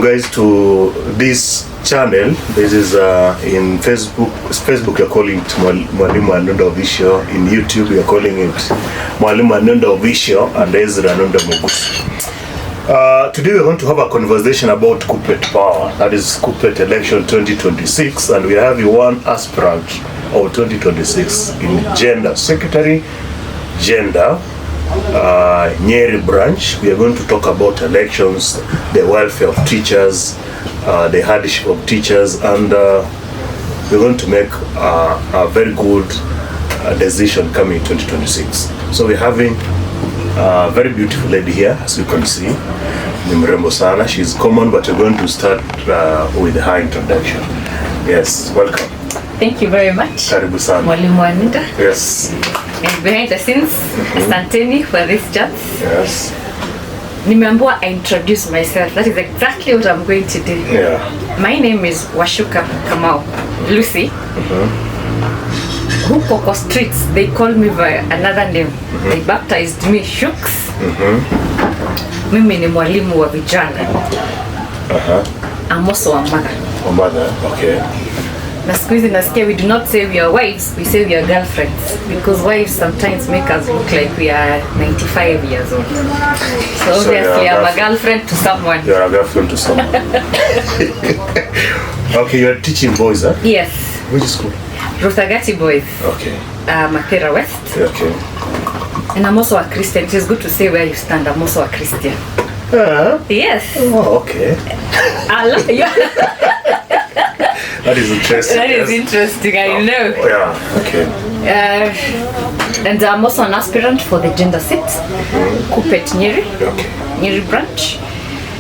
Guys, to this channel. This is in Facebook you're calling it Mwalimu Anunda Official. In YouTube you're calling it Mwalimu Anunda Official, and there's Anunda Mugusi. Today we're going to have a conversation about KUPPET Power, that is KUPPET Election 2026, and we have one aspirant of 2026 in Gender Secretary Gender Nyeri branch. We are going to talk about elections, the welfare of teachers, the hardship of teachers, and we're going to make a very good decision coming in 2026. So we're having a very beautiful lady here, as you can see. Ni mrembo sana. She's common, but we're going to start with her introduction. Yes, welcome. Thank you very much. Karibu sana. Mwalimu Anunda. Yes. And behind the scenes, asanteni for this chance. Yes. Nimeambiwa I introduce myself. That is exactly what I'm going to do. Yeah. My name is Washuka Kamau Lucy. Huko kwa streets, they call me by another name. They baptized me Shooks. Mimi ni mwalimu wa vijana. I'm also a mother. A mother, okay. Na siku hizi nasikia we do not say we are wives, we say we are girlfriends, because wives sometimes make us look like we are 95 years old. So obviously I'm a girlfriend to someone. You are a girlfriend to someone. Okay, you are teaching boys, huh? Yes. Which school? Ruthagati Boys. Okay. Makera West. Okay. And I'm also a Christian. It is good to say where you stand. I'm also a Christian. Yes. Oh, okay. That is interesting. That is interesting, I know. Yeah, okay. And I'm also an aspirant for the gender seat, KUPPET Nyeri, Okay. Nyeri branch,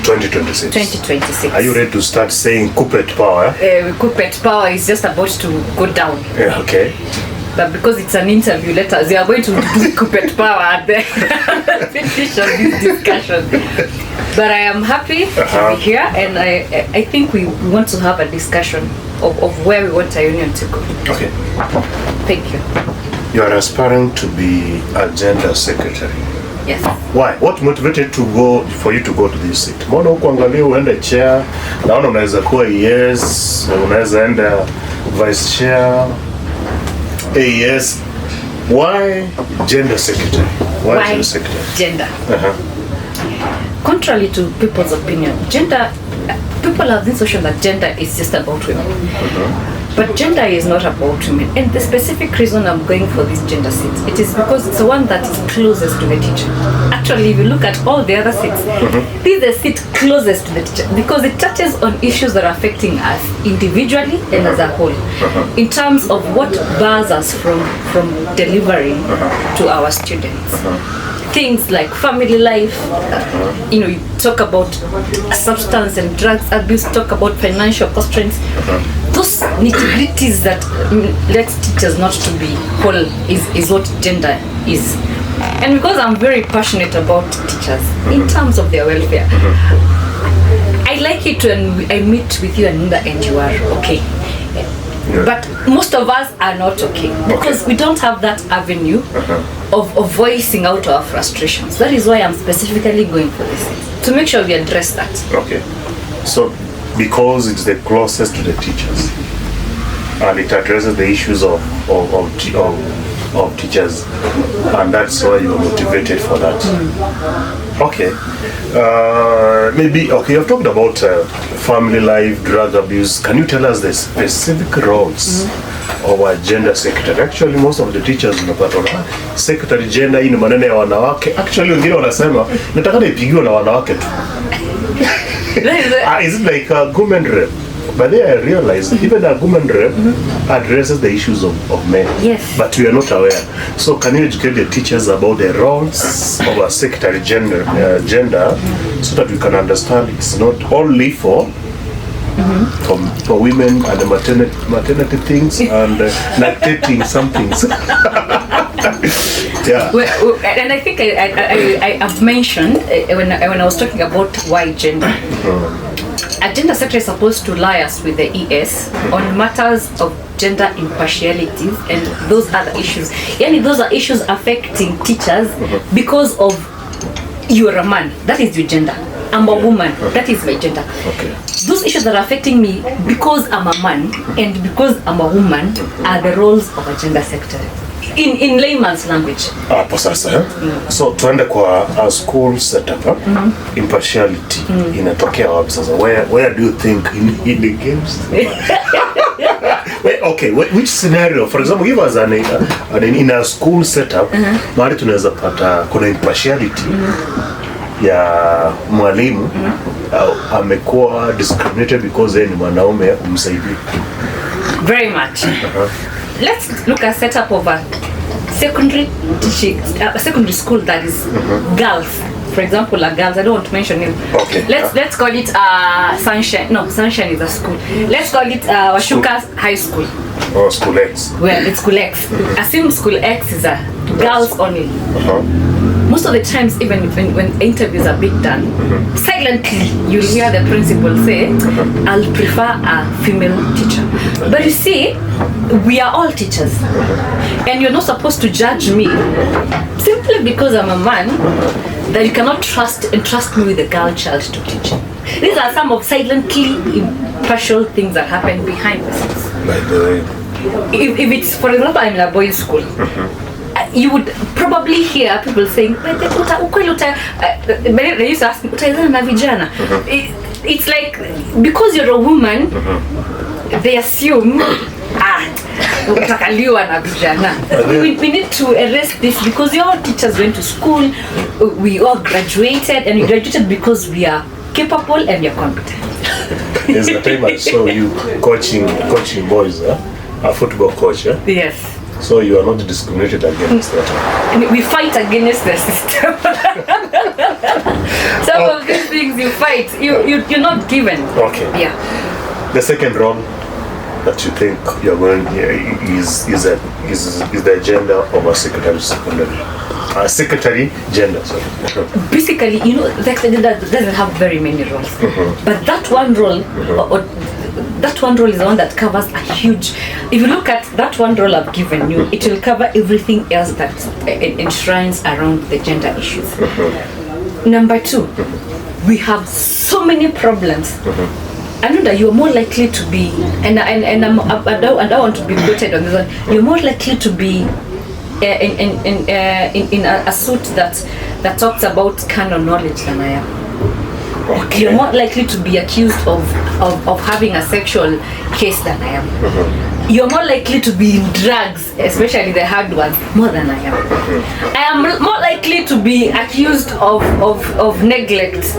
2026. 2026. Are you ready to start saying KUPPET Power? KUPPET Power is just about to go down. Yeah, okay. But because it's an interview, we are going to do KUPPET Power at the finish of this discussion. But I am happy to be here, and I think we want to have a discussion of where we want our union to go. Okay. Thank you. You are aspiring to be a gender secretary. Yes. Why? What motivated for you to go to this seat? Mbona ukuangalia uende chair? Naona unaweza kuwa yes, unaweza enda vice chair. Yes. Why gender secretary? Why gender secretary? Gender. Contrary to people's opinion, people have this notion that gender is just about women. But gender is not about women. And the specific reason I'm going for this gender seat, it is because it's the one that is closest to the teacher. Actually, if you look at all the other seats, this is the seat closest to the teacher because it touches on issues that are affecting us individually and as a whole, in terms of what bars us from delivering to our students. Things like family life, you talk about substance and drugs abuse, talk about financial constraints. Those nitty-gritties that let teachers not to be whole is what gender is. And because I'm very passionate about teachers in terms of their welfare, I like it when I meet with you and you are okay. But most of us are not okay because we don't have that avenue of voicing out our frustrations. That is why I'm specifically going for this, to make sure we address that. Okay. So because it's the closest to the teachers and it addresses the issues of teachers, and that's why you're motivated for that. Okay. You've talked about family life, drug abuse. Can you tell us the specific roles of a gender secretary? Actually, most of the teachers unapata secretary gender hii ni maneno ya wanawake. Actually, wengine wanasema nataka nipigiwe na wanawake tu. Is it like a women rep? But then I realized even a women rep addresses the issues of men. Yes. But we are not aware. So can you educate the teachers about the roles of a secretary gender so that we can understand it's not only for women and the maternity things and lactating some things. Yeah. Well, and I think I have mentioned when I was talking about why gender. A gender secretary is supposed to liaise with the ES on matters of gender impartiality and those other issues. Yani those are issues affecting teachers because of you are a man. That is your gender. I'm a woman. That is my gender. Okay. Those issues that are affecting me because I'm a man and because I'm a woman are the roles of a gender secretary. In layman's language. Hapo sasa so tuende kwa school setup impartiality inatokea wapi sasa? Where do you think in the games? Okay, which scenario, for example, give us in a school setup mahali tunaweza pata kuna impartiality ya mwalimu amekuwa discriminated because yeye ni mwanaume umsaidie? Very much. Let's look at setup of a secondary teaching, a secondary school that is girls. For example, a girls. I don't want to mention him. Okay. Let's call it Sunshine. No, Sunshine is a school. Let's call it Washuka High School. Oh, School X. Well, it's School X. Assume School X is a girls only. Most of the times, even when interviews are being done, silently you'll hear the principal say, I'll prefer a female teacher. But you see, we are all teachers. And you're not supposed to judge me simply because I'm a man, that you cannot entrust me with a girl child to teach. These are some of silently impartial things that happen behind the scenes. By the way. If it's, for example, I'm in a boys' school, you would probably hear people saying, they used to ask me, na vijana. It's like, because you're a woman, they assume, utakaliwa na vijana. We need to arrest this because we all teachers went to school, we all graduated, and we graduated because we are capable and we are competent. There's a time I saw you coaching boys, a football coach. Yes. So you are not discriminated against that. And we fight against the system. Some of these things you fight, you're not given. Okay. Yeah. The second role that you think you're going is the gender of a secretary secondary. Secretary gender, sorry. Basically, that doesn't have very many roles. But that one role, that one role is the one that covers a huge. If you look at that one role I've given you, it will cover everything else that enshrines around the gender issues. Number two, we have so many problems. I know that you're more likely to be, and I don't want to be quoted on this one. You're more likely to be in a suit that talks about canon knowledge than I am. Okay. You're more likely to be accused of having a sexual case than I am. You're more likely to be in drugs, especially the hard ones, more than I am. I am more likely to be accused of neglect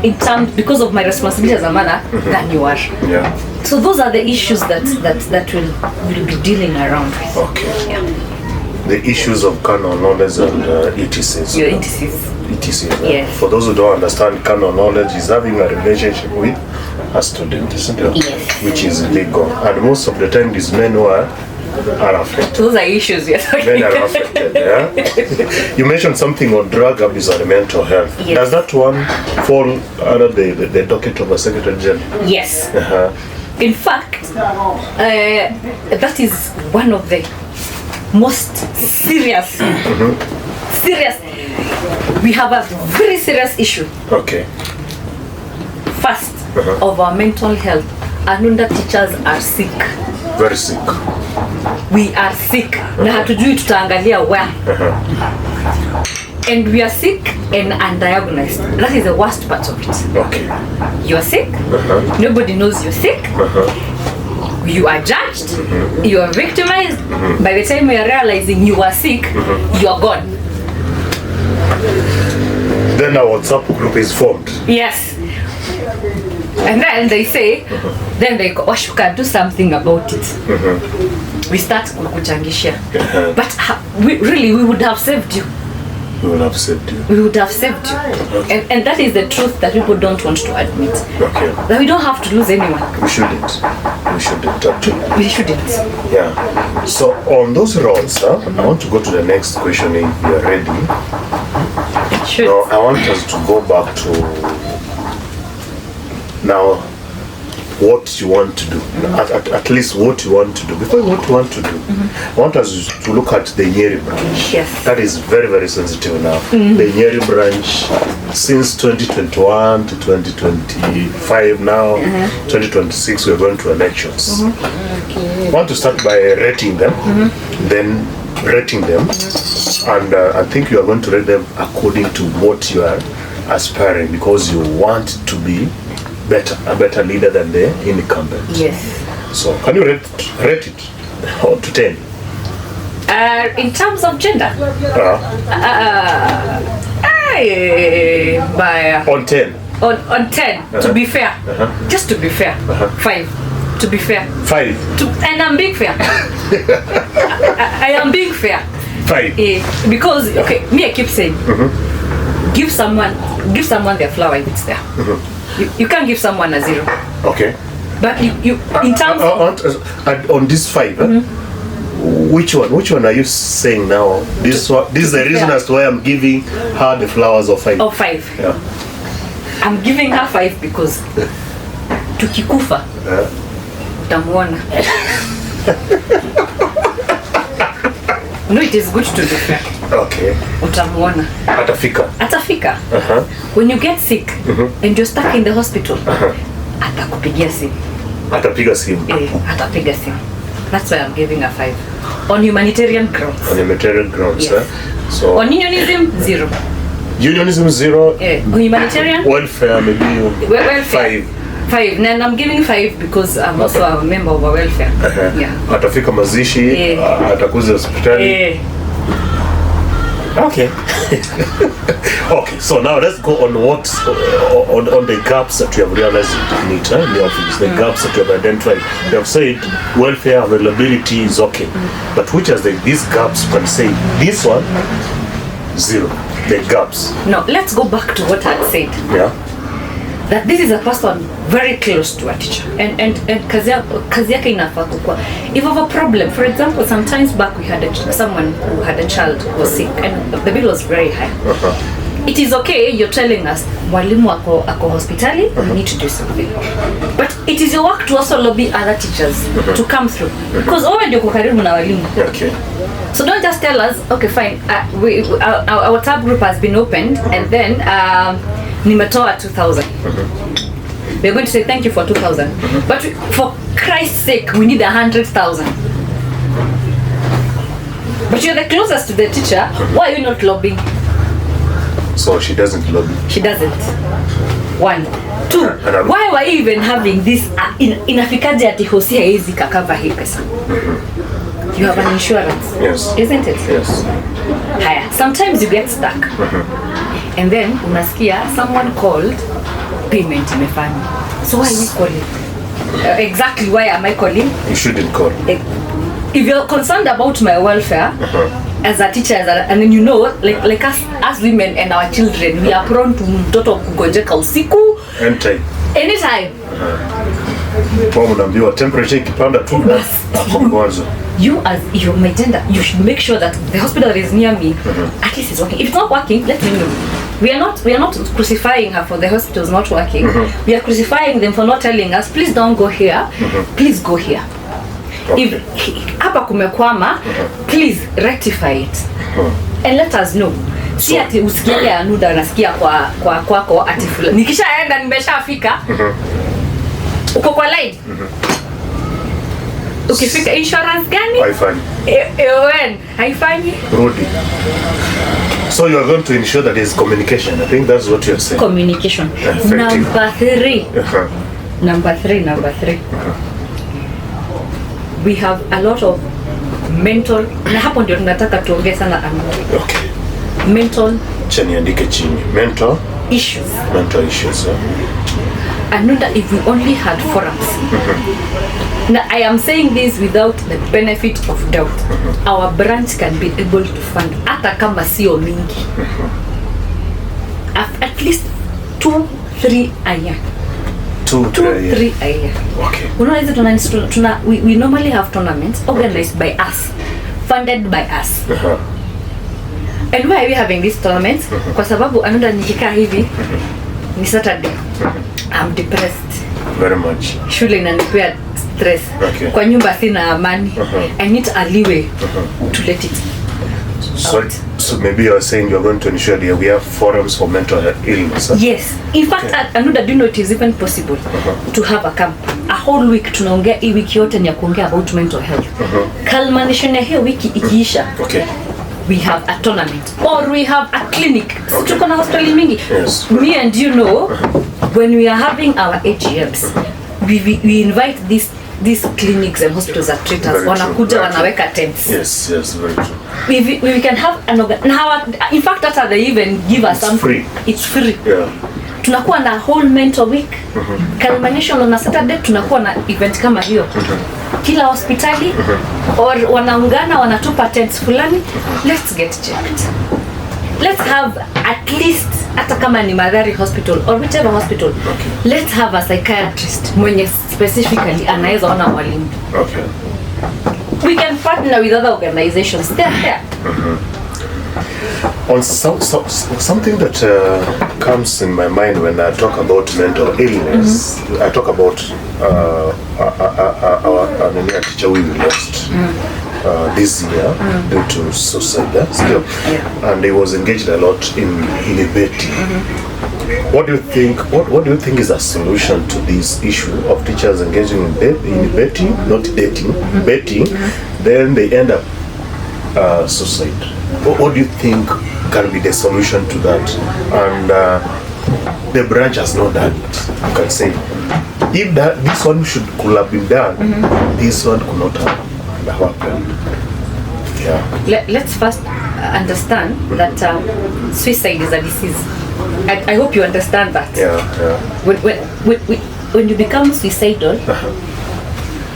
in terms because of my responsibility as a mother than you are. Yeah. So those are the issues that we'll be dealing around with. Okay. Yeah. The issues of canon knowledge and ETCs. Your ETCs. ETCs. Yes. For those who don't understand, canon knowledge is having a relationship with a student, isn't it? Yes. Which is illegal. And most of the time, these men who are affected. Those are issues you're talking Men are affected, yeah? You mentioned something on drug abuse and mental health. Yes. Does that one fall under the docket of a secretary general? Yes. In fact, that is one of the most serious. We have a very serious issue. Okay. First, of our mental health. Anunda teachers are sick. Very sick. We are sick. Na hatujui tutaangalia where. And we are sick and undiagnosed. That is the worst part of it. Okay. You are sick. Nobody knows you're sick. You are judged. You are victimized. By the time you are realizing you are sick, you are gone. Then our WhatsApp group is formed. Yes. And then they say, then they go, Washuka, do something about it. We start kukuchangisha. But we would have saved you. We would have saved you. We would have saved you. And that is the truth that people don't want to admit. Okay. That we don't have to lose anyone. We shouldn't. We shouldn't actually. We shouldn't. Yeah. So on those roles, I want to go to the next question if you're ready. Should. Now I want us to go back to now what you want to do. At least what you want to do. Before what you want to do, I want us to look at the Nyeri branch. Yes. That is very, very sensitive now. The Nyeri branch since 2021 to 2025 now, 2026 we're going to elections. Okay. I want to start by rating them, then rating them, and I think you are going to rate them according to what you are aspiring, because you want to be a better leader than the incumbent. Yes. So can you rate it to 10? In terms of gender, on 10. On 10, to be fair, just to be fair, 5. To be fair, 5. And I'm being fair. I am being fair. 5. Because okay, me I keep saying, give someone their flower if it's there. You can't give someone a 0. Okay. But you in terms on this 5. Which one are you saying now? This is the reason as to why I'm giving her the flowers of 5. Of 5. Yeah. I'm giving her 5 because tukikufa utamuona. No, it is good to be fair. Okay. Utamuona. Atafika. When you get sick and you're stuck in the hospital, atakupigia simu. Atapiga simu. Atapiga simu. That's why I'm giving a 5. On humanitarian grounds. On humanitarian grounds, yes. So on unionism, 0. Unionism 0. On humanitarian. Welfare maybe. Welfare 5. And I'm giving 5 because I'm also a member of a welfare. Yeah. Atafika mazishi, atakuza hospitali. Okay. Okay, so now let's go on on the gaps that we have realized in it, in the office. The gaps that we have identified. We have said welfare availability is okay, but which are these gaps? You can say this one 0. The gaps. No, let's go back to what I said. Yeah. That this is a person very close to a teacher, and kazi yake inafaa kukua. If you have a problem, for example, sometimes back we had someone who had a child who was sick and the bill was very high. It is okay, you're telling us mwalimu ako hospitali, we need to do something, but it is your work to also lobby other teachers to come through, because already uko karibu na walimu. Okay. So don't just tell us, okay fine, our tab group has been opened and then nimetoa 2,000. We're going to say thank you for 2,000. But for Christ's sake, we need 100,000. But you're the closest to the teacher. Why are you not lobbying? So she doesn't lobby. She doesn't. 1. 2. Why were you even having this inafikaje ati hosi haizi kakava hii pesa? You have an insurance. Yes. Isn't it? Yes. Haya. Sometimes you get stuck. And then unasikia someone called, payment imefanya. So why are you calling? Exactly why am I calling? You shouldn't call. If you're concerned about my welfare as a teacher, and then you know, like us as women and our children, we are prone to mtoto kugonjeka usiku. Anytime. Kwa unaambiwa temperature ikipanda tu kwanza. You're my gender, you should make sure that the hospital that is near me at least is working. If it's not working, let me know. We are not crucifying her for the hospital's not working. We are crucifying them for not telling us, please don't go here, please go here. Okay. If hapa kumekwama, please rectify it and let us know. Si ati usikie anuda nasikia kwako ati fulani. Nikishaenda nimeshafika. Uko kwa line. Ukifika insurance gani? Haifanyi. Haifanyi. Rudi. So you are going to ensure that there is communication. I think that's what you're saying. Communication. Number 3. Number 3. We have a lot of mental, na hapo ndio tunataka tuongee sana Anuda. Okay. Mental. Chaniandike chini. Mental issues. Anuda, if we only had forums. Now, I am saying this without the benefit of doubt. Our branch can be able to fund hata kama sio mingi. At least 2-3 a year. 2-3 a year. Okay. We normally have tournaments organized by us, funded by us. And why are we having these tournaments? Kwa sababu Anuda nikikaa hivi ni Saturday. I'm depressed. Very much. Shule inanipea stress. Okay. Kwa nyumba sina amani. I need a leeway to let it So out. So maybe you are saying you're going to ensure that we have forums for mental illness. Huh? Yes. In fact, Anuda, do you know it is even possible to have a camp? A whole week tunaongea hii wiki yote ni ya kuongea about mental health. Culmination ya hiyo wiki ikiisha. Okay. We have a tournament or we have a clinic. Okay. Tuko na hospitali mingi. Yes. Me and you know, when we are having our AGMs, we invite these clinics and hospitals that treat us. Wanakuja wanaweka tents. Yes, very true. We can have an in fact that they even give us something. Free. It's free. Yeah. Tunakuwa na whole mental week. Culmination on a Saturday tunakuwa na event kama hiyo. Kila hospitali or wanaungana wanatupa tents fulani. Let's get checked. Let's have at least hata kama ni Madhari Hospital or whichever hospital. Okay. Let's have a psychiatrist mwenye specifically anaweza ona mwalimu. Okay. We can partner with other organizations. They're there. On something that comes in my mind when I talk about mental illness, I talk about our teacher we lost this year due to suicide. And he was engaged a lot in betting. What do you think? What do you think is a solution to this issue of teachers engaging in betting, not dating, betting? Then they end up suicide. What do you think can be the solution to that? And the branch has not done it. You can say, if this one could have been done, this one could not have happened. Yeah. Let's first understand that suicide is a disease. I hope you understand that. Yeah. When you become suicidal,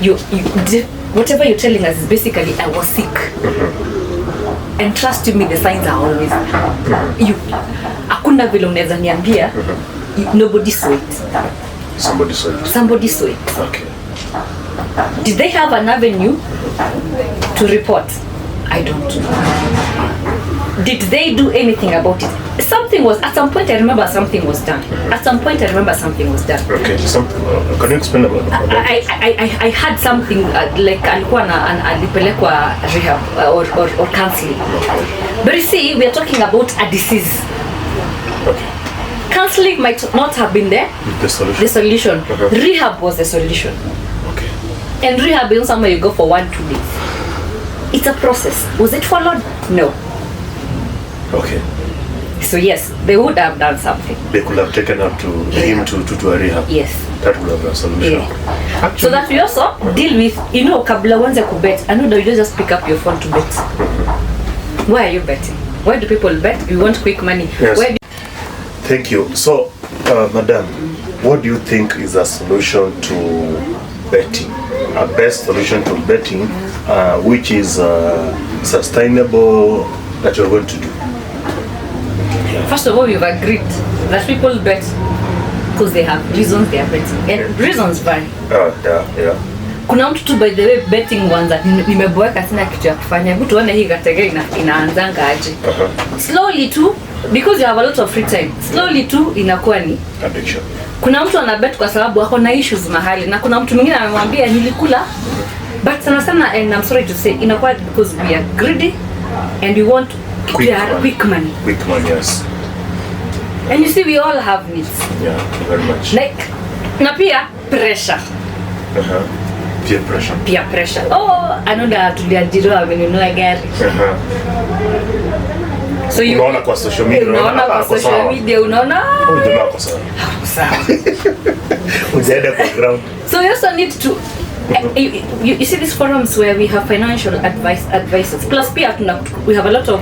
you whatever you're telling us is basically I was sick. And trust me, the signs are always hakuna vile unaweza niambia nobody saw it. Somebody saw it. Okay. Did they have an avenue to report? I don't know. Did they do anything about it? Something was, at some point I remember something was done. Okay, can you explain about that? I had something like alikuwa alipelekwa rehab or counseling. Okay. But you see, we are talking about a disease. Okay. Counseling might not have been the solution. Rehab was the solution. Okay. And rehab is somewhere you go for 1-2 days. It's a process. Was it followed? No. Okay. So yes, they would have done something. They could have taken up to him to a rehab. Yes. That would have been a solution. Yeah. Actually, so that we also deal with, kabla wanze kubet, I know that you don't just pick up your phone to bet. Why are you betting? Why do people bet? We want quick money. Yes. Thank you. So, Madam, what do you think is a solution to betting? A best solution to betting, which is sustainable, that you're going to do? First of all, we've agreed that people bet because they have reasons they are betting. And reasons vary. Yeah. Kuna mtu tu, by the way, betting ones that nimeboeka sina kitu ya kufanya. Hebu tuone hii category inaanzanga aje. Slowly too, because you have a lot of free time. Slowly too inakuwa ni addiction. Kuna mtu anabet kwa sababu ako na issues mahali na kuna mtu mwingine anamwambia nilikula. But sana and I'm sorry to say inakuwa because we are greedy and we want quick money. Quick money, yes. And you see, we all have needs. Yeah, very much. Like, na pia pressure. Peer pressure. Oh, anaona tuliajiriwa amenunua gari. So you unaona kwa social media, unaona kwa sawa. Ujaenda kwa ground. So you also need to you see these forums where we have financial advisors. Plus pia we have a lot of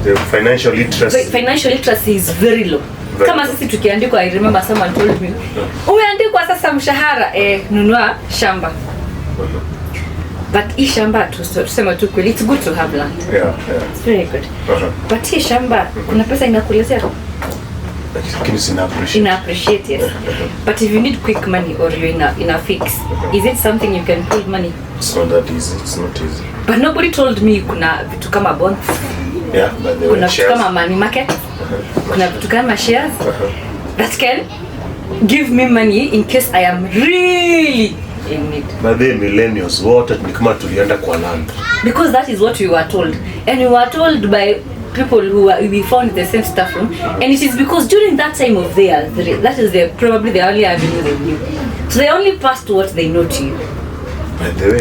the financial literacy. Financial literacy is very low. Kama sisi tukiandikwa, I remember someone told me, umeandikwa sasa mshahara nunua shamba. But hii shamba tuseme tu kweli, it's good to have land. Yeah. It's very good. But hii shamba kuna pesa inakuletea. Lakini ina appreciate, yes. But if you need quick money or you're in a fix, is it something you can pull money? It's not that easy. It's not easy. But nobody told me kuna vitu kama bonds. Yeah, but there kuna vitu kama money market. Kuna vitu kama shares that can give me money in case I am really in need. But the millennials, what ni kama tulienda kwa land. Because that is what we were told. And we were told by people who we found in the same staff room, and it is because during that time of theirs, that is probably the only avenue they knew. So they only passed what they know to you. By the way,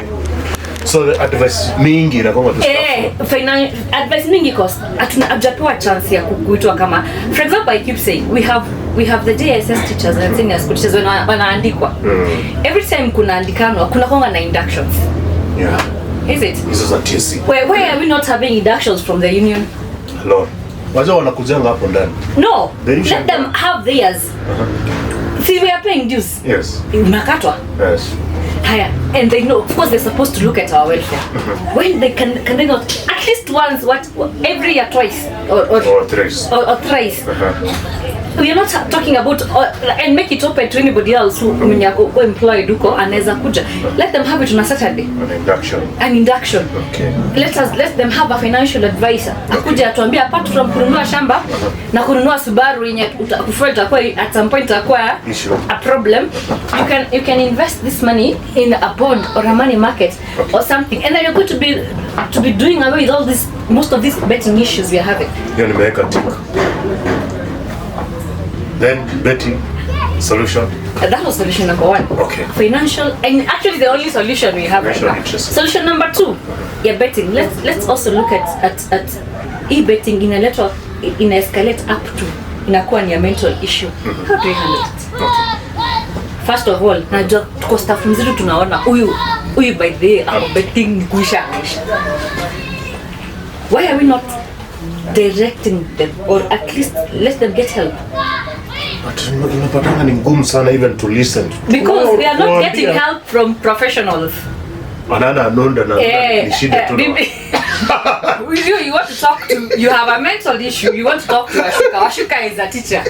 so the advice mingi inakuwa tu advice mingi cost hatujapewa chance ya kuitwa kama, for example, I keep saying we have the JSS teachers and senior school teachers wanaandikwa. Every time kunaandikanwa kuna konga na inductions. Yeah. Is it? This is a TC. Why are we not having inductions from the union? No. Wajua wanakujanga hapo ndani. No. Let them have theirs. See, we are paying dues. Yes. Unakatwa. Yes. Higher. And they know, of course, they're supposed to look at our welfare. When they can they not at least once, every year, twice Or thrice. Or thrice. We are not talking about and make it open to anybody else who employed uko anaweza kuja. Let them have it on a Saturday. An induction. Okay. Let them have a financial advisor. Akuja atuambia apart from kununua shamba na kununua Subaru yenye kufuata kwa at some point akwa a problem. You can invest this money in a bond or a money market or something, and then you're going to be doing away with all this, most of these betting issues we are having. Hiyo nimeweka tick. Then betting solution. That was solution number 1. Okay. Financial, and actually the only solution we have right now. Solution number 2, betting. Let's also look at e-betting in escalate up to inakuwa ni a mental issue. How do you handle it? Okay. First of all, najua tuko staff mzuri tunaona huyu by the way betting kuisha. Why are we not directing them or at least let them get help? But unapatanga ni ngumu sana even to listen. Because we are not getting help from professionals. Anana anonda na ni shida tu. You want to talk to, you have a mental issue, you want to talk to Ashuka. Ashuka is a teacher.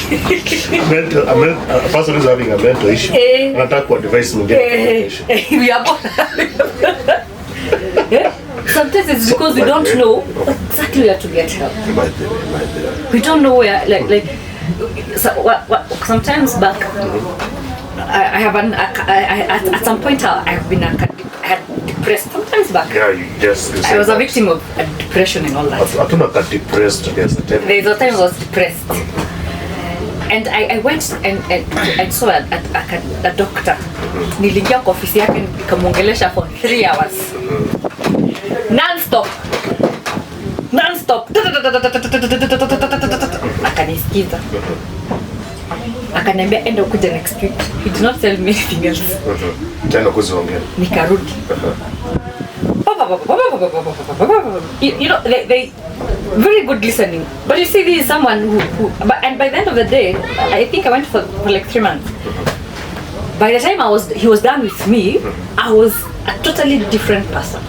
A person is having a mental issue. Anataka ku advise mwingine. We are both. Sometimes it's because we don't know exactly where to get help. We don't know where, sometimes back, I have at some point I have been depressed. Sometimes back, I was a victim of depression and all that. Hatuna ka depressed there's a time I was depressed, and I went and saw a doctor. Niliingia kwa ofisi yake nikamwongelesha for 3 hours. Non-stop. Akanisikiza. Akaniambia enda ukuja next week. He did not tell me anything else. Tena kuziongea. Nikarudi. You know, they very good listening. But you see, this is someone who and by the end of the day, I think I went for like 3 months. By the time he was done with me, I was a totally different person.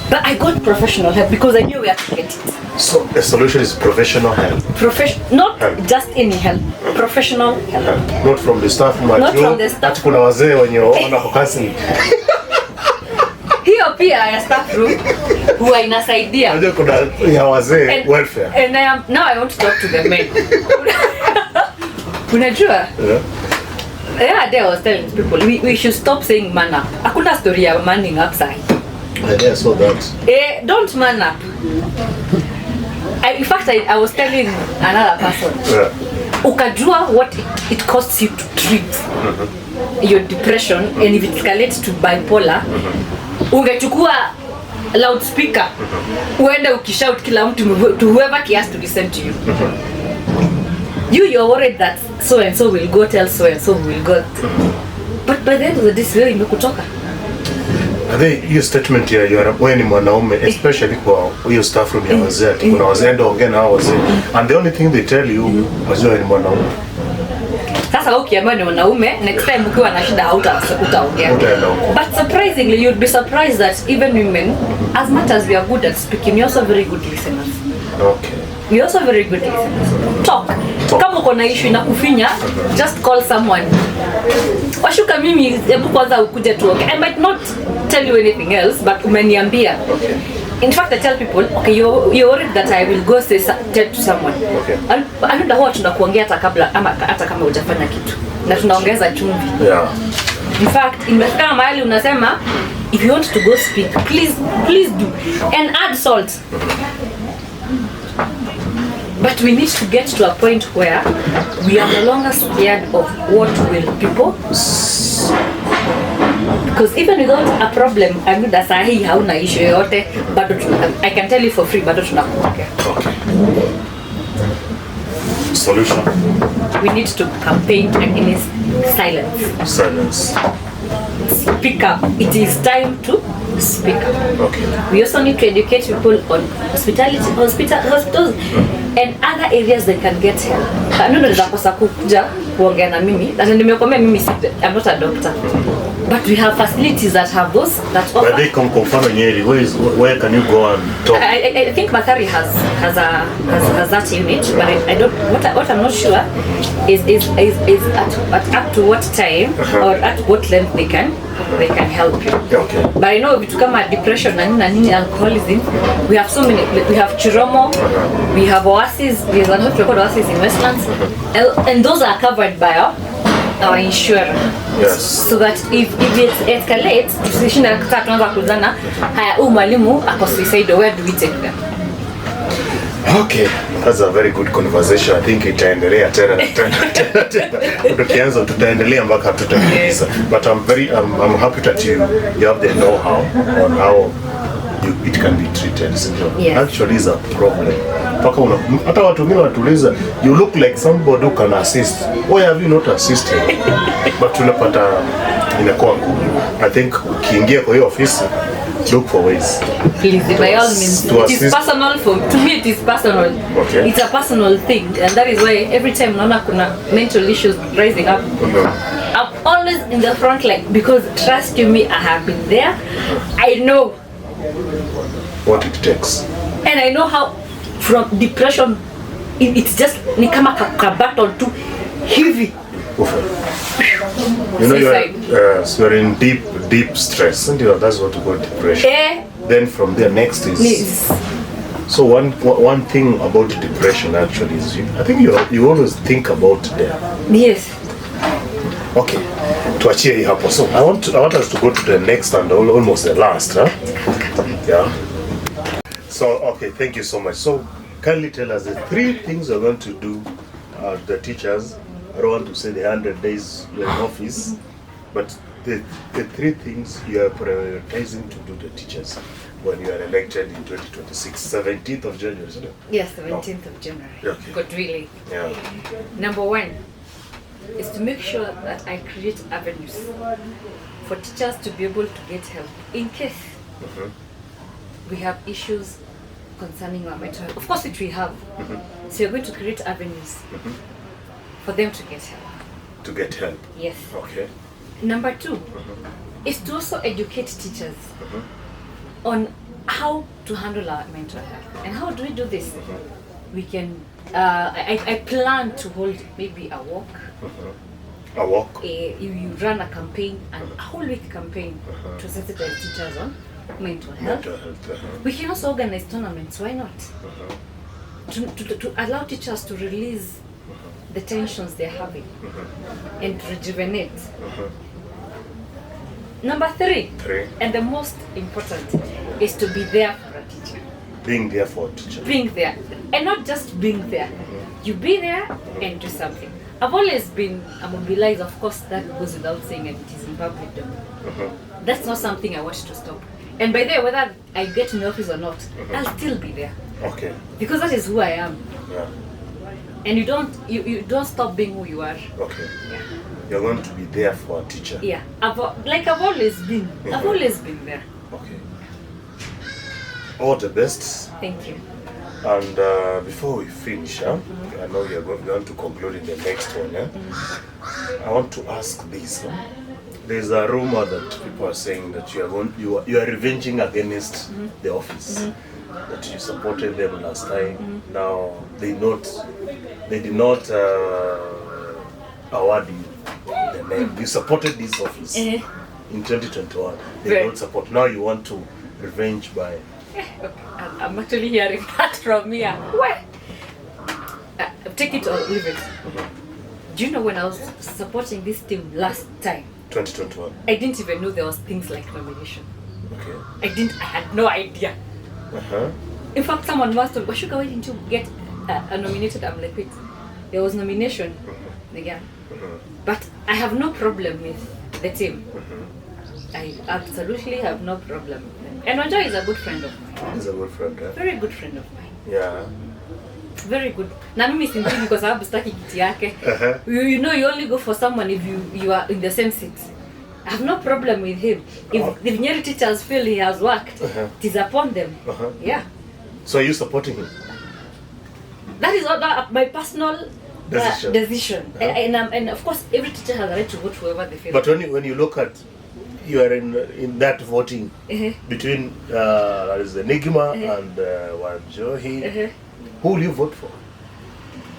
But I got professional help because I knew where to get it. So the solution is professional help. Not just any help. Professional help. Not from the staff. Not from the staff. Kuna wazee wenye wana kukasi. Hiyo pia ya staff room huwa inasaidia. Unajua kuna ya wazee welfare. And now I want to talk to the men. Unajua? Yeah, I was telling people we should stop saying man up. Hakuna story ya manning up side. I saw that. Don't man up. In fact, I was telling another person. Ukajua what it costs you to treat your depression, and if it escalates to bipolar, ungechukua loudspeaker, uende ukishout kila mtu to whoever cares to listen to you. You're worried that so and so will go tell so and so will go. But by the end of the day, wewe imekutoka. Hiyo statement ya wewe ni mwanaume, especially kwa hiyo staff room ya wazee, kuna wazee ndio ongea na wazee, and the only thing they tell you wewe ni mwanaume. Sasa ukiambiwa ni mwanaume, next time ukiwa na shida utaongea. But surprisingly, you'd be surprised that even women, as much as we are good at speaking, we're also very good listeners. Okay. We're also very good listeners. Talk. Kama uko na issue inakufinya, just call someone. Washuka mimi, hebu kwanza ukuje tuongee. I might not tell you anything else, but umeniambia. In fact, I tell people, okay, you're worried that I will go tell to someone. Okay. Anaenda huwa tunakuongea hata kama hujafanya kitu. Na tunaongeza chumvi. Yeah. In fact, imefika mahali unasema if you want to go speak, please do, and add salt. But we need to get to a point where we are no longer scared of what will people. Because even without a problem, Aguda sahi hauna issue yote, but I can tell you for free, bado tunakuongea. Okay. Solution? We need to campaign against silence. Silence. Speak up. It is time to speak up. Okay. We also need to educate people on hospitals and other areas they can get help. Kanuni za kosa kuja kuongea na mimi. Na nimekwambia mimi I'm not a doctor. But we have facilities that have those that offer. But they come confirm Nyeri. Where can you go and talk? I think Mathari has that unit, but I don't. What I'm not sure is at up to what time or at what length they can help you. Okay. But I know vitu kama depression and alcoholism, we have so many. We have Chiromo, we have Oasis. There's a hospital called Oasis in Westlands, and those are covered by our insurance. Yes. So that if it escalates, tusishinda tunaanza kuzana haya mwalimu ako suicide, where do we take them? Okay, that's a very good conversation. I think itaendelea tena tukianza tutaendelea mpaka tutamaliza. But I'm happy that you have the know-how on how it can be treated. Yes. Actually is a problem. Hata watu wengine wanatuuliza, you look like somebody who can assist. Why have you not assisted? But tunapata inakuwa ngumu. I think ukiingia kwa hiyo ofisi, look for ways. Please, by all means, it is personal to me. It is personal. Okay. It's a personal thing, and that is why every time naona kuna mental issues rising up, I'm always in the front line, because trust you me, I have been there. I know what it takes, and I know how from depression it's just ni kama battle too heavy. You know, you're in deep stress, and that's what we call depression. Then from there, next is. So one thing about depression actually is I think you always think about death. Yes. Okay. Tuachie hii hapo. So I want us to go to the next and almost the last, huh? Yeah. So okay, thank you so much. So kindly tell us the 3 things you're going to do as the teachers. I don't want to say the 100 days you're in office, but the 3 things you are prioritizing to do the teachers when you are elected in 2026, 17th of January, isn't it? Yes, 17th of January. Okay. But really, yeah. Number 1 is to make sure that I create avenues for teachers to be able to get help in case we have issues concerning our mental health. Of course, which we have. So you're going to create avenues for them to get help. To get help? Yes. Okay. Number 2 is to also educate teachers on how to handle our mental health. And how do we do this? We can, I plan to hold maybe a walk. A walk? You run a campaign, a whole week campaign to sensitize teachers on mental health. We can also organize tournaments, why not? To allow teachers to release the tensions they're having and to rejuvenate. Number 3, and the most important, is to be there for a teacher. Being there for a teacher. Being there. And not just being there. You be there and do something. I've always been mobilized, of course, that goes without saying, and it is in public domain. That's not something I want to stop. And by the way, whether I get in the office or not, I'll still be there. Okay. Because that is who I am. Yeah. And you don't stop being who you are. Okay. Yeah. You're going to be there for a teacher. Yeah. I've always been. I've always been there. Okay. All the best. Thank you. And before we finish, I know we are going to conclude in the next one. I want to ask this. There's a rumor that people are saying that you are revenging against the office. That you supported them last time. Now they did not award you the name. You supported this office in 2021. They don't support. Now you want to revenge by. I'm actually hearing that from here. What? Take it or leave it. Do you know when I was supporting this team last time? 2021. I didn't even know there was things like nomination. Okay. I had no idea. Uh-huh. In fact, someone once told me, Washuka, why didn't you get nominated? I'm like, wait, there was nomination. Yeah. But I have no problem with the team. I absolutely have no problem with them. And Wanjo is a good friend of mine. He's a good friend, eh? Very good friend of mine. Yeah. Very good. Na mimi simjui because I have staki kiti yake. You know, you only go for someone if you are in the same seat. I have no problem with him. If the Nyeri teachers feel he has worked, it is upon them. Yeah. So are you supporting him? That is all my personal decision. And of course, every teacher has a right to vote whoever they feel. But when you look at, you are in that voting between that is the Nigma and Wanjohi, who will you vote for?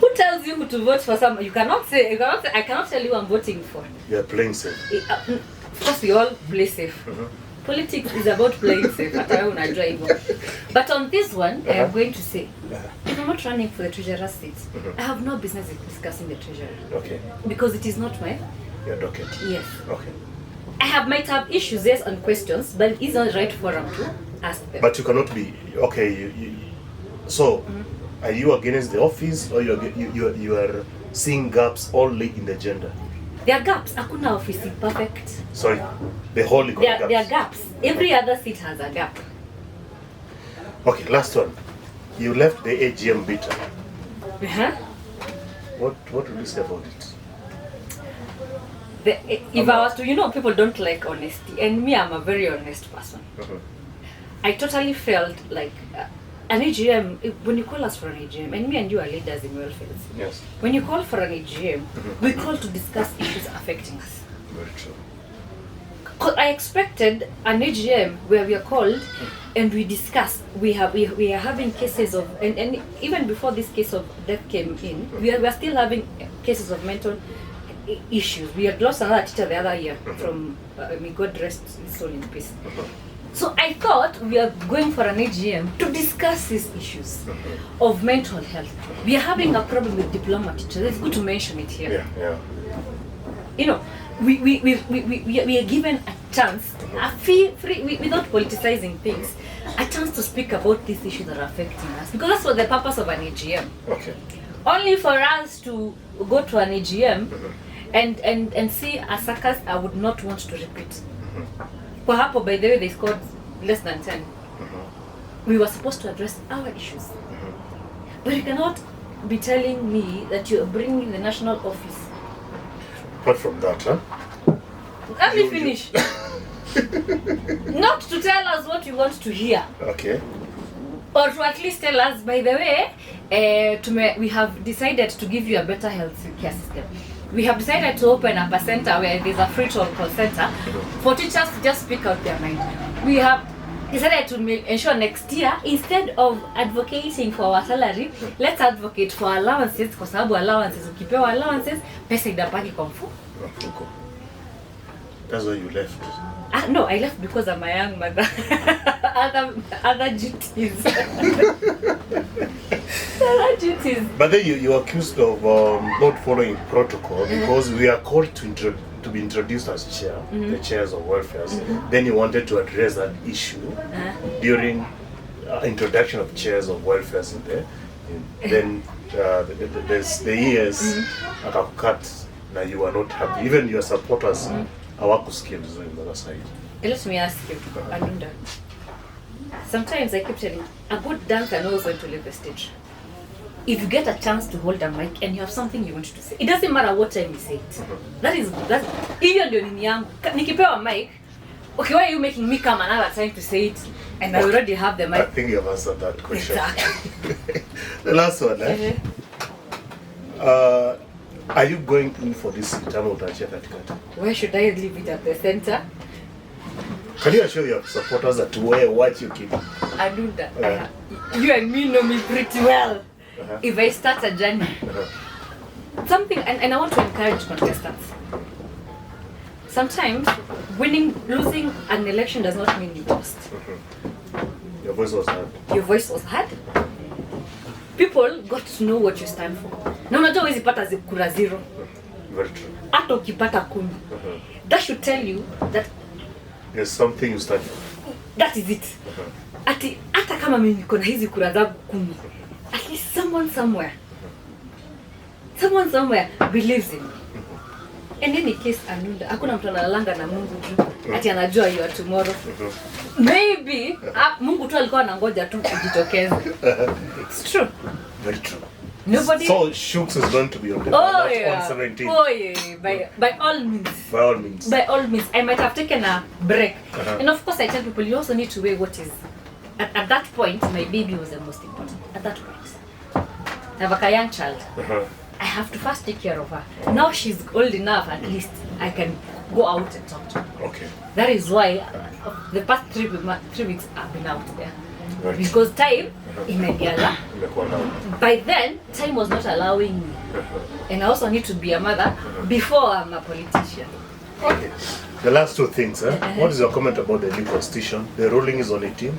Who tells you who to vote for? Someone you cannot say. I cannot tell you I'm voting for. You are playing safe. Of course, we all play safe. Politics is about playing safe. But on this one, I am going to say, if I'm not running for the treasurer's seat, I have no business discussing the treasurer. Okay. Because it is not my. Your docket. Yes. Okay. I might have issues, yes, and questions, but it is not right forum to ask them. But you cannot be okay. So, are you against the office, or you are seeing gaps only in the gender? There are gaps. Hakuna office is perfect. Sorry, the whole economy. There are gaps. Every other seat has a gap. Okay, last one. You left the AGM bitter. What would you say about it? If I was to, people don't like honesty, and me, I'm a very honest person. I totally felt like an AGM, when you call us for an AGM, and me and you are leaders in welfare. Yes. When you call for an AGM, we call to discuss issues affecting us. Very true. Because I expected an AGM where we are called and we discuss. We are having cases of, and even before this case of death came in, we are still having cases of mental issues. We had lost another teacher the other year from, may God rest his soul in peace. So I thought we are going for an AGM to discuss these issues of mental health. We are having a problem with diploma teachers. It's good to mention it here. Yeah. We are given a chance, a free, without politicizing things, a chance to speak about these issues that are affecting us. Because that's what the purpose of an AGM. Okay. Only for us to go to an AGM and see a circus I would not want to repeat. For example, by the way, they scored less than 10. We were supposed to address our issues. But you cannot be telling me that you're bringing the national office. Apart from that, Let me finish. Not to tell us what you want to hear. Okay. Or to at least tell us, by the way, we have decided to give you a better health care system. We have decided to open up a center where there's a free call center for teachers to just speak out their mind. We have decided to ensure next year, instead of advocating for our salary, let's advocate for allowances, kwa sababu allowances, ukipewa allowances, pesa inabaki kwa mfuko. That's why you left. No, I left because I'm a young mother. other duties. Other duties. But then you are accused of not following protocol because we are called to be introduced as chair, the chairs of welfare. Then you wanted to address that issue during introduction of chairs of welfare in there. Then there's the years akakukat na you are not happy. Even your supporters hawakusikia vizuri on the other side. Let me ask you, Anunda. Sometimes I keep telling you, a good dancer knows when to leave the stage. If you get a chance to hold a mic and you have something you want to say, it doesn't matter what time you say it. That's even ndio nini yangu. Nikipewa mic, okay, why are you making me come another time to say it? And I already have the mic. I think you've answered that question. Exactly. The last one, are you going in for this term of katikati? Why should I leave it at the center? Can you assure your supporters that where what you keep? I do that. You and me know me pretty well. If I start a journey, something, and I want to encourage contestants. Sometimes losing an election does not mean you lost. Your voice was heard. Your voice was heard. People got to know what you stand for. Na unajua huwezi pata kura zero. Very true. Hata ukipata 10. That should tell you that there's something you start. That is it. Ati hata kama mimi niko na hizi kura zangu 10. At least someone somewhere believes in me. And in any case, Anunda, hakuna mtu analanga na Mungu tu. Ati anajua you are tomorrow. Maybe Mungu tu alikuwa anangoja tu kujitokeza. It's true. Very true. Nobody. So Shooks is going to be on the ballot on 17. Oh yeah. By all means. By all means. By all means. I might have taken a break. And of course, I tell people you also need to weigh what is. At that point, my baby was the most important. At that point, I have a young child. I have to first take care of her. Now she's old enough, at least I can go out and talk to her. Okay. That is why the past 3 weeks I've been out there. Right. Because time, by then, time was not allowing me. And I also need to be a mother before I'm a politician. Okay. The last 2 things, what is your comment about the new constitution? The ruling is on 18.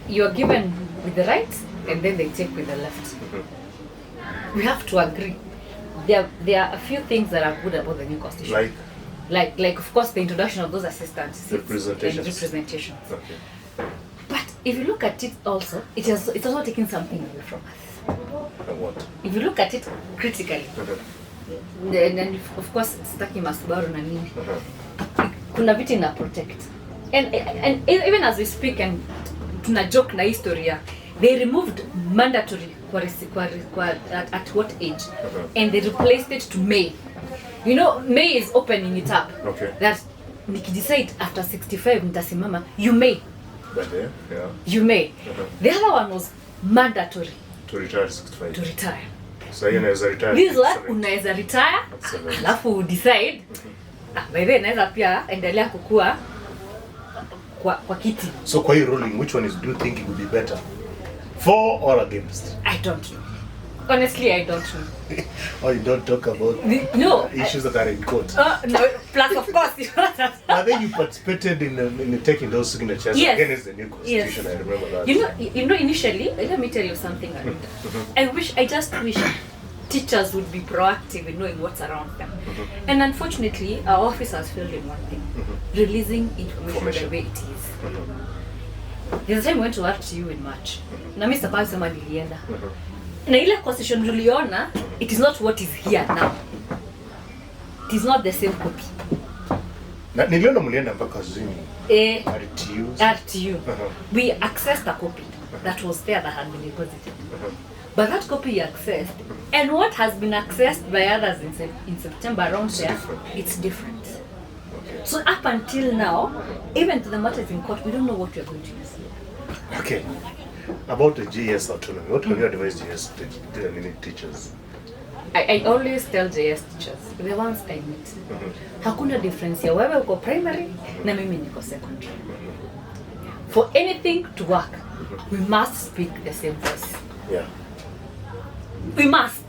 You are given with the right and then they take with the left. We have to agree. There are a few things that are good about the new constitution. Like of course the introduction of those assistants and representations. Okay. But if you look at it also, it's also taking something away from us. What? If you look at it critically, then of course staki masubaru na nini. Kuna vitu na protect. And even as we speak and tuna joke na historia, they removed mandatory at what age, and they replaced it to May. You know, May is opening it up. Okay. That Nikki decide after 65 nitasimama, you may. But yeah. You may. The other one was mandatory. To retire at 65. To retire. So you unaweza retire. This one unaweza retire, alafu decide. By the way, naweza pia endelea kukua kwa kiti. So kwa hii ruling, which one do you think it would be better? For or against? I don't know. Honestly, I don't know. Oh, you don't talk about issues that are in court. No, plus of course. I think you participated in taking those signatures against the new constitution. Yes. I remember that. You know, initially, let me tell you something. I just wish teachers would be proactive in knowing what's around them. And unfortunately, our officers failed in one thing: releasing information the way it is. There's a time we went to RTU in March. Na mimi sasa sema nilienda. Na ile constitution tuliona, it is not what is here now. It is not the same copy. Na niliona mlienda mpaka Zoom. RTU. We accessed a copy that was there that had been deposited. But that copy you accessed, and what has been accessed by others in September around there, it's different. Okay. So up until now, even to the matters in court, we don't know what we are going to use. Okay. About the JS autonomy, what can you advise JS teachers? I always tell JS teachers, the ones I meet, hakuna difference ya wewe uko primary na mimi niko secondary. For anything to work, we must speak the same voice. Yeah. We must.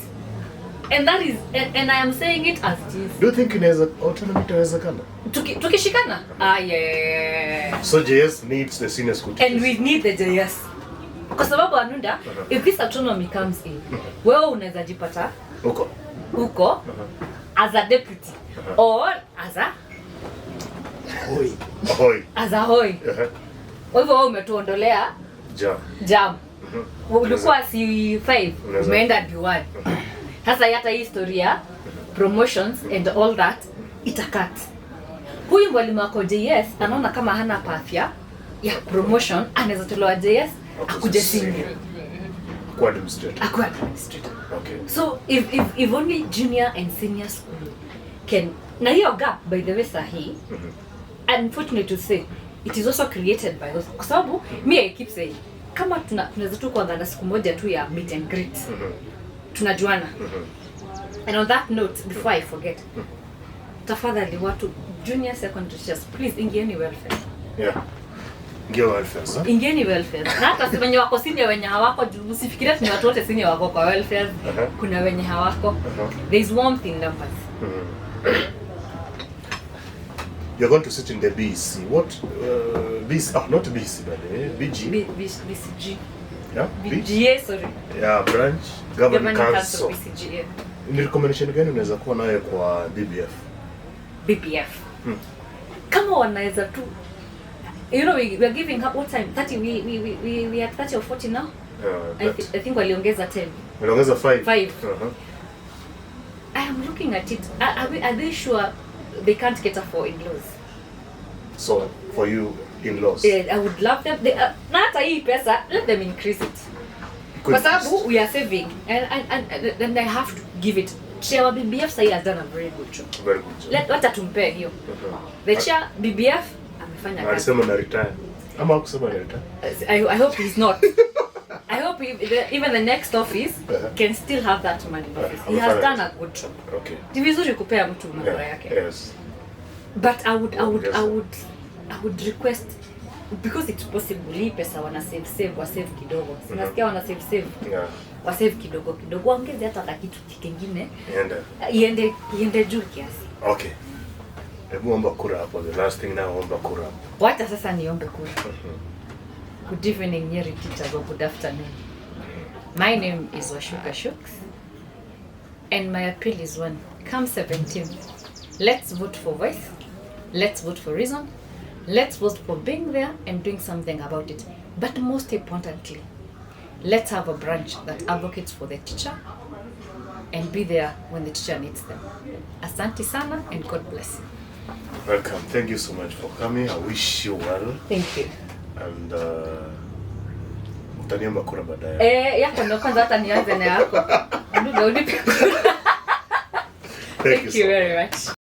And that is, and I am saying it as it is. Do you think inaweza autonomy itawezekana? Tukishikana? Yeah. So JS needs the senior school teachers. And we need the JS. Kwa sababu Anunda, if this autonomy comes in, wewe unaweza jipata uko as a deputy or as a hoi. As a hoi. Kwa hivyo wewe umetuondolea jam. Ulikuwa C5, umeenda D1. Sasa hata hii historia promotions and all that itakat. Huyu mwalimu wako JS anaona kama hana pathia ya promotion, anaweza tolewa JS akuje senior. Akwa administrator. Okay. So if only junior and senior school can, na hiyo gap by the way sahi, unfortunately to say, it is also created by those. Kwa sababu me I keep saying, kama tunaweza tu kuanza na siku moja tu ya meet and greet. Tunajuana. And on that note, before I forget, tafadhali watu junior secondary teachers, please ingieni welfare. Yeah. Ingieni welfare. Na hata si wenye wako senior wenye hawako, usifikirie ni watu wote senior wako kwa welfare. Kuna wenye hawako. There is warmth in numbers. You're going to sit in the BC. What BC? Oh, not BC, by the way. BG. BCG. Yeah, BGA, sorry. Yeah, branch Governing Council. BCGA. Ni recommendation gani unaweza kuwa nayo kwa BBF? BBF. Kama wanaweza tu, you know, we are giving her what time? 30, we are 30 or 40 now. I think waliongeza 10. Waliongeza 5. 5. I am looking at it. Are they sure they can't cater for in-laws? So for you, in-laws. Yeah, I would love them. Na hata hii pesa, let them increase it. Kwa sababu we are saving, and then I have to give it. Chair BBF sahi has done a very good job. Very good job. Wacha tumpe hiyo. The chair BBF amefanya kazi. Alisema na retire. Ama kusema na retire. I hope he's not. I hope even the next office can still have that money. He has done a good job. Okay. Ni vizuri kupea mtu mambo yake. Yes. But I would request, because it's possible hii pesa wana save wa save kidogo. Sinasikia wana save. Yeah. Wa save kidogo. Waongeze hata kitu kingine. Iende juu kiasi. Okay. Hebu omba kura hapo. The last thing now, omba kura hapo. Wacha sasa niombe kura. Good evening, Nyeri teachers, or good afternoon. My name is Washuka Shooks, and my appeal is one. Come 17th, let's vote for voice, let's vote for reason, let's vote for being there and doing something about it. But most importantly, let's have a branch that advocates for the teacher and be there when the teacher needs them. Asante sana and God bless. Welcome. Thank you so much for coming. I wish you well. Thank you. And utaniomba kura baadaye. Yako ndio kwanza hata nianze na yako. Ndio unipe kura. Thank you very much.